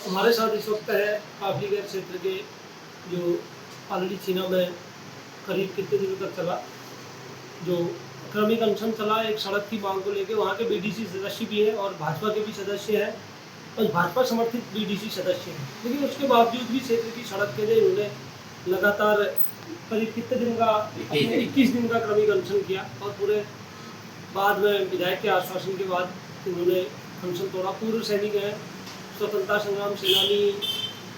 हमारे साथ इस वक्त है काफलीगंज क्षेत्र के जो पालड़ी चीना में करीब कितने दिनों तक चला जो क्रमिक अनशन चला एक सड़क की मांग को लेकर। वहाँ के बीडीसी सदस्य भी हैं और भाजपा के भी सदस्य हैं और भाजपा समर्थित बीडीसी सदस्य हैं, लेकिन उसके बावजूद भी क्षेत्र की सड़क के लिए उन्होंने लगातार करीब कितने दिन का 21 दिन का क्रमिक अनशन किया और पूरे बाद में विधायक के आश्वासन के बाद उन्होंने अनशन तोड़ा। पूर्व सैनिक हैं, स्वतंत्रता संग्राम सेनानी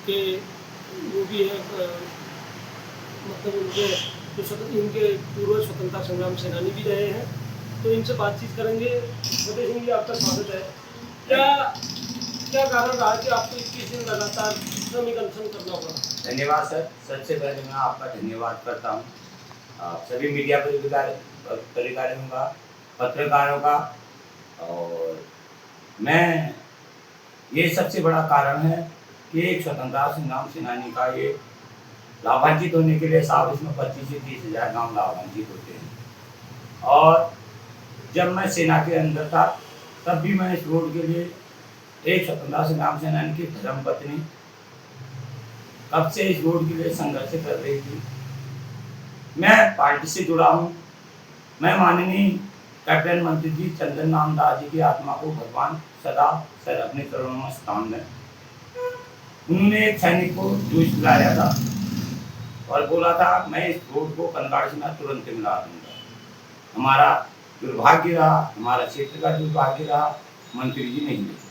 के वो भी है, मतलब उनके इनके पूर्व स्वतंत्रता संग्राम सेनानी भी रहे हैं, तो इनसे बातचीत करेंगे। फतेह सिंह जी, आपका स्वागत है। क्या क्या कारण रहा कि आपको 21 दिन लगातार क्रमिक अनशन करना पड़ा? धन्यवाद सर। सबसे पहले मैं आपका धन्यवाद करता हूँ सभी मीडिया पत्रकारों का। और मैं ये सबसे बड़ा कारण है कि एक स्वतंत्रता संग्राम सेनानी का ये लाभान्वित होने के लिए साहब इसमें 25 से 30 हज़ार गाँव लाभान्वित होते हैं। और जब मैं सेना के अंदर था तब भी मैं इस रोड के लिए एक स्वतंत्रता संग्राम सेनानी की धर्मपत्नी कब से इस रोड के लिए संघर्ष कर रही थी। मैं पार्टी से जुड़ा हूँ। मैं माननीय कैप्टन मंत्री जी चंदन नामदास जी की आत्मा को भगवान सदा सर अपने चरणों में स्थान दें। उन्होंने एक सैनिक को जूझ दिलाया था और बोला था मैं इस रोड को कनगाड़ से तुरंत मिला दूंगा। हमारा दुर्भाग्य रहा, हमारा क्षेत्र का दुर्भाग्य रहा, मंत्री जी नहीं मिले।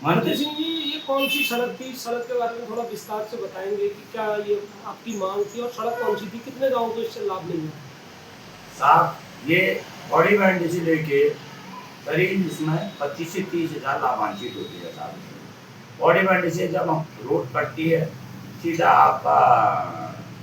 फतेह सिंह जी, ये कौन सी सड़क थी? सड़क के बारे में थोड़ा विस्तार से बताएंगे कि क्या ये आपकी मांग थी और सड़क कौन सी थी? कितने गाँव को इससे लाभ मिल रहा है? साहब ये बॉडी बैंड से लेके करीब इसमें 25 से 30 हज़ार लाभान्वित होती है साहब। बॉडी बैंड से जब हम रोड कटती है सीधा आपका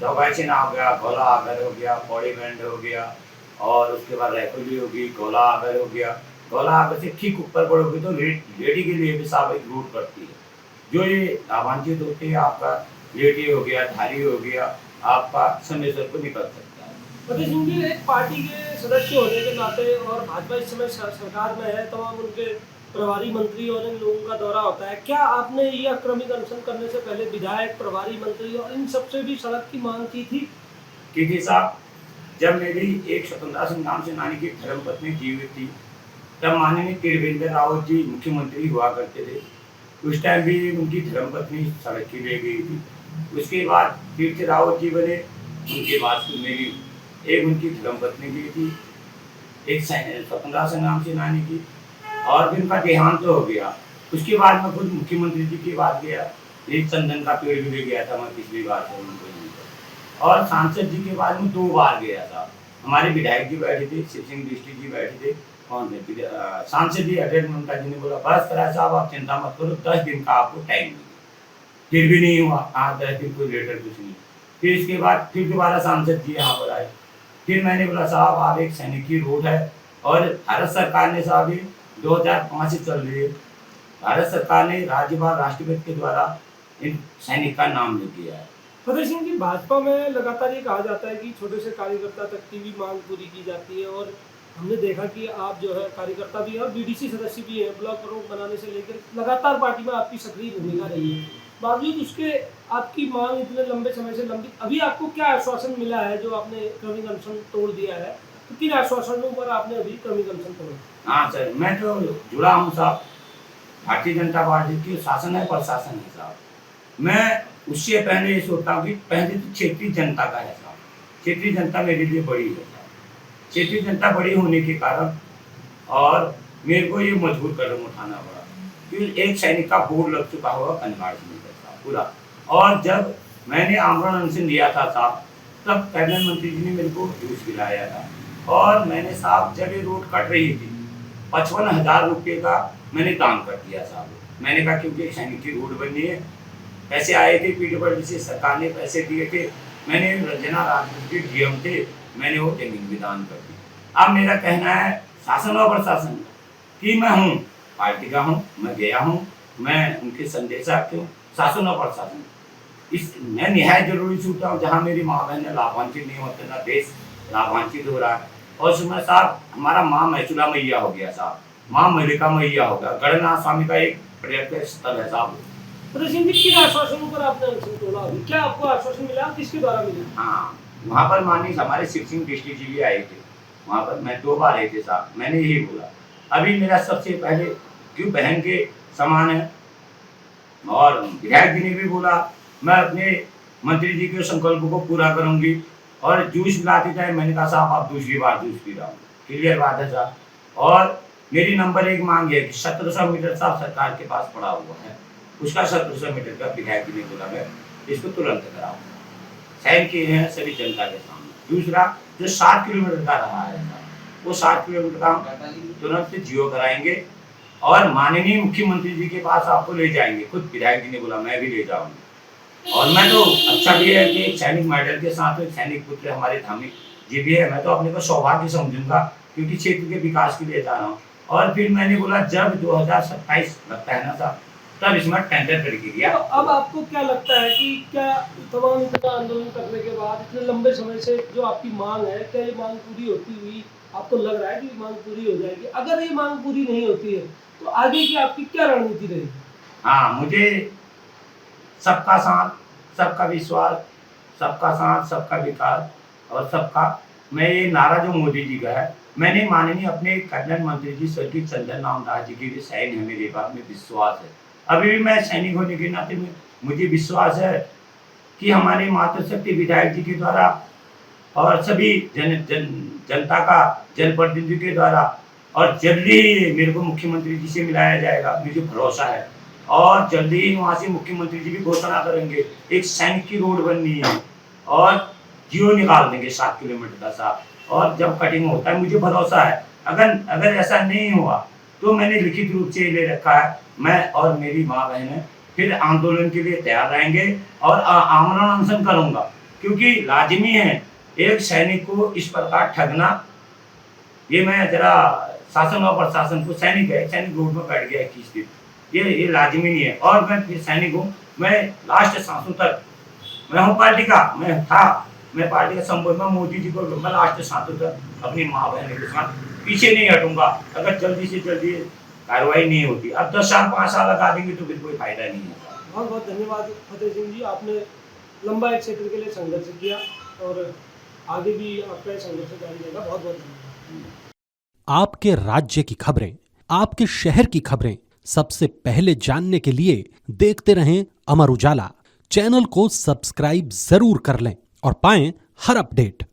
चौगाछीना हो गया, गोला आगर हो गया, बॉडी बैंड हो गया और उसके बाद रैकोली होगी, गोला आगर हो गया। गोला आगर से ठीक ऊपर बढ़ोगे तो लेडी के लिए भी साहब एक रूट पड़ती है जो ये लाभान्वित होती है। आपका लेडी हो गया, धारी हो गया, आपका समेसर को निकल सकता है। फतेह सिंह जी, एक पार्टी के सदस्य होने के नाते और भाजपा इस समय सरकार में है, तमाम उनके प्रभारी मंत्री और इन लोगों का दौरा होता है। क्या आपने यह क्रमिक अनशन करने से पहले विधायक, प्रभारी मंत्री और इन सबसे भी सड़क की मांग की थी? साहब, जब मेरी एक स्वतंत्रता संग्राम सेनानी की धर्मपत्नी जीवित थी तब माननीय त्रिवेंद्र रावत जी मुख्यमंत्री हुआ करते थे। उस टाइम भी उनकी धर्मपत्नी सड़क की ले गई थी। उसके बाद तीर्थ रावत जी बने, उनके बाद मेरी एक उनकी धर्मपत्नी भी थी, एक स्वतंत्रता संग्राम सेनानी की, और भी उनका देहांत तो हो गया। उसके बाद मैं खुद मुख्यमंत्री जी के बाद गया, एक चंदन का पेड़ भी ले गया था मैं पिछली बार से उनको। और सांसद जी के बाद में 2 बार गया था। हमारे विधायक जी बैठे थे, शिव सिंह डिस्ट्रिक्ट जी बैठे थे, कौन थे सांसद जी अटेंड। ममता जी ने बोला बस कराए साहब आप चिंता मत करो, 10 दिन का आपको टाइम मिलेगा। फिर भी नहीं हुआ। हाँ 10 दिन कोई लेटर कुछ नहीं। फिर इसके बाद फिर दोबारा सांसद जी यहाँ पर आए। फिर मैंने बोला साहब आप एक सैनिक की रोड है और भारत सरकार ने साहब ये 2005 से चल रही है। भारत सरकार ने राज्यपाल राष्ट्रपति के द्वारा इन सैनिक का नाम लिख दिया है। फतेह सिंह जी, भाजपा में लगातार ये कहा जाता है कि छोटे से कार्यकर्ता तक की भी मांग पूरी की जाती है और हमने देखा कि आप जो है कार्यकर्ता भी हैं और बीडीसी सदस्य भी हैं। ब्लॉक प्रमुख बनाने से लेकर लगातार पार्टी में आपकी सक्रिय भूमिका रही है। बावजूद उसके आपकी मांग इतने लंबे समय से लंबित, अभी आपको क्या आश्वासन मिला है जो आपने क्रमिक अनशन तोड़ दिया है? तो किन आश्वासनों पर आपने अभी क्रमिक अनशन तोड़ा? हाँ सर, मैं तो जुड़ा हूँ साहब भारतीय जनता पार्टी की। शासन है प्रशासन है साहब। मैं उससे पहले ये सोचता हूँ कि पहले तो क्षेत्रीय जनता का है साहब। क्षेत्रीय जनता मेरे लिए बड़ी है साहब। क्षेत्रीय जनता बड़ी होने के कारण और मेरे को ये मजबूर कदम उठाना पड़ा क्योंकि एक सैनिक का बोर्ड लग चुका हुआ कनगाड़ से निकलता पूरा। और जब मैंने आमरण अनशन दिया था साहब तब कैबिनेट मंत्री जी ने मेरे को जूस दिलाया था और मैंने साहब जब ये रोड कट रही थी 55,000 रुपये का मैंने दान कर दिया साहब। मैंने कहा क्योंकि एक सैनिक की रोड बननी है, पैसे आए थे पीडब्ल्यूडी से, सरकार ने पैसे दिए थे, मैंने रंजना राजपूत के डीएम थे, मैंने वो जमीन भी दान कर दी। अब मेरा कहना है शासन और प्रशासन कि मैं हूँ पार्टी का हूँ, मैं गया हूँ, मैं उनके संदेशक हूँ। शासन और प्रशासन इस मैं निहायत जरूरी सोचता हूँ जहाँ मेरी माँ बहन लाभान्वित नहीं होते ना देश लाभान्वित हो रहा है। और उसमें साहब हमारा माँ मैचुला मैया हो गया साहब, माँ मल्लिका मैया हो गया, गणनाथ स्वामी का एक पर्यटक स्थल है साहब। फतेह सिंह जी, किन आश्वासनों पर आपने अनशन तोड़ा? अभी क्या आपको आश्वासन मिला, किसके द्वारा मिला? हाँ, वहाँ पर माननीय हमारे शिव सिंह डिस्ट्रिक्ट जी भी आए थे, वहाँ पर मैं 2 बार आए थे साहब, मैंने यही बोला अभी मेरा सबसे पहले क्यों बहन के समान है, और विधायक जी ने भी बोला मैं अपने मंत्री जी के संकल्प को पूरा करूंगी, और जूस पिलाते जाए, मैंने कहा साहब आप दूसरी बार जूस पी रहा हूँ, क्लियर बात है साहब। और मेरी नंबर 1 मांग है कि 1700 मीटर साहब सरकार के पास पड़ा हुआ है, उसका 1700 मीटर का विधायक जी ने बोला मैं इसको तुरंत कराऊँ, सहन किए हैं सभी जनता के सामने। दूसरा जो 7 किलोमीटर का रहा है वो 7 किलोमीटर का हम तुरंत जियो कराएंगे और माननीय मुख्यमंत्री जी के पास आपको ले जाएंगे, खुद विधायक जी ने बोला मैं भी ले जाऊंगी। और मैं तो अच्छा भी है कि एक सैनिक मेडल के साथ एक सैनिक पुत्र हमारे धार्मिक जी भी है, मैं तो अपने को सौभाग्य समझूंगा क्योंकि क्षेत्र के विकास के लिए जा रहा हूँ। और फिर मैंने बोला जब 2027 लगता है ना साहब, तब इसमें टेंडर करके दिया। तो अब आपको क्या लगता है कि क्या तमाम इतना आंदोलन करने के बाद इतने लंबे समय से जो आपकी मांग है, क्या ये मांग पूरी होती हुई आपको लग रहा है कि मांग पूरी हो जाएगी? अगर ये मांग पूरी नहीं होती है तो आगे की आपकी क्या रणनीति रहेगी? हाँ, मुझे सबका साथ, सबका विश्वास, सबका साथ, सबका विकास और सबका, मैं ये नारा जो मोदी जी का है, मैंने माननीय अपने कैबिनेट मंत्री जी स्वर्गीय चंद्र रामदास जी की भी सैनिक है, मेरे बात में विश्वास है। अभी भी मैं सैनिक होने के नाते मुझे विश्वास है कि हमारे मातृशक्ति विधायक जी के द्वारा और सभी जनता का जनप्रतिनिधि के द्वारा और जल्दी ही मेरे को मुख्यमंत्री जी से मिलाया जाएगा, मुझे भरोसा है। और जल्दी ही वहाँ से मुख्यमंत्री जी भी घोषणा करेंगे एक सैनिक की रोड बननी है और जियो निकाल देंगे 7 किलोमीटर का साहब। और जब कटिंग होता है मुझे भरोसा है, अगर ऐसा नहीं हुआ तो मैंने लिखित रूप से ले रखा है, मैं और मेरी माँ बहनें फिर आंदोलन के लिए तैयार रहेंगे और आमरण अनशन करूंगा, क्योंकि लाजमी है एक सैनिक को इस प्रकार ठगना। ये मैं जरा शासन और प्रशासन को, सैनिक है, सैनिक रोड में बैठ गया 21 दिन, ये लाजमी नहीं है। और मैं फिर सैनिक हूँ, मैं लास्ट सांसों तक मैं हूँ पार्टी का, मैं पार्टी का संबोध में मोदी जी को मैं लास्ट सांसों तक अपनी माँ बहन के साथ पीछे नहीं हटूंगा अगर जल्दी से जल्दी कार्रवाई नहीं होती। अब 10 साल 5 साल लगा देंगे तो फिर कोई फायदा नहीं है। बहुत बहुत धन्यवाद फतेह सिंह जी, आपने लंबा एक क्षेत्र के लिए संघर्ष किया और आगे भी आपका संघर्ष जारी रहेगा। बहुत बहुत धन्यवाद। आपके राज्य की खबरें, आपके शहर की खबरें सबसे पहले जानने के लिए देखते रहें अमर उजाला। चैनल को सब्सक्राइब जरूर कर लें और पाएं हर अपडेट।